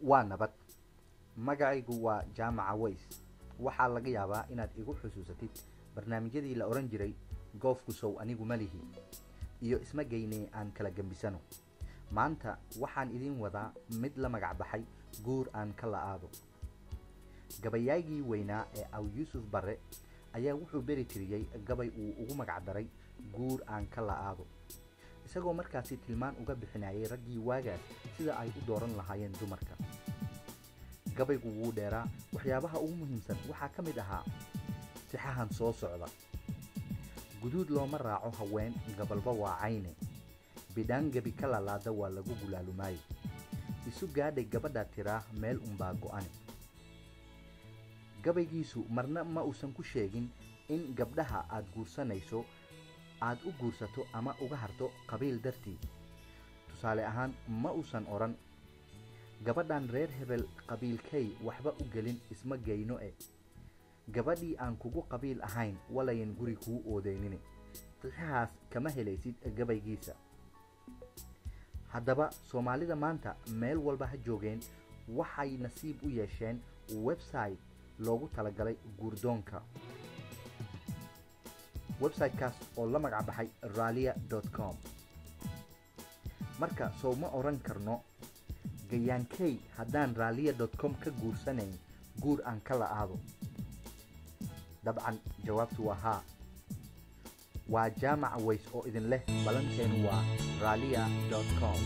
waa nabad. Magacaygu waa Jaamaca Ways. Waxaa laga yaabaa inaad igu xusuusatid barnaamijyadii la oran jiray goofku sow anigu malihi iyo isma geynee aan kala gambisano. Maanta waxaan idin wadaa mid la magac baxay Guur aan ka la'aado. Gabayaagii weynaa ee Aw Yuusuf Barre ayaa wuxuu beri tiriyay gabay uu ugu magac daray Guur aan ka la'aado, isagoo markaasi tilmaan uga bixinayay raggii waagaas sida ay u dooran lahaayeen dumarka. Gabaygu wuu dheeraa, waxyaabaha ugu muhiimsan waxaa ka mid ahaa sixahan soo socda: guduud looma raaco haween, gabalba waa cayne, bidhaan gebi ka lalaada waa lagu gulaalumaayo, isu gaadhay gabadha tiraa meel unbaa go'ane. Gabaygiisu marna ma uusan ku sheegin in gabdhaha aad guursanayso aad u guursato ama uga harto qabiil dartii. Tusaale ahaan ma uusan oran gabadhan reer hebel qabiilkay waxba u gelin isma geyno gabadhii aan kugu qabiil ahayn walayan guri kuu oodeynine. Qixahaas kama helaysid gabaygiisa. Haddaba Soomaalida maanta meel walba ha joogeen waxay nasiib u yeesheen website loogu talagalay guurdoonka. Websitekaas oo la magac baxay raaliya.com. Marka soo ma oran karno gayaankay haddaan raaliya.com ka guursanayn guur aan ka la'aado? Dabcan jawaabtu waa haa. Waa Jaamaca Ways oo idin leh balanteenu waa raaliya.com.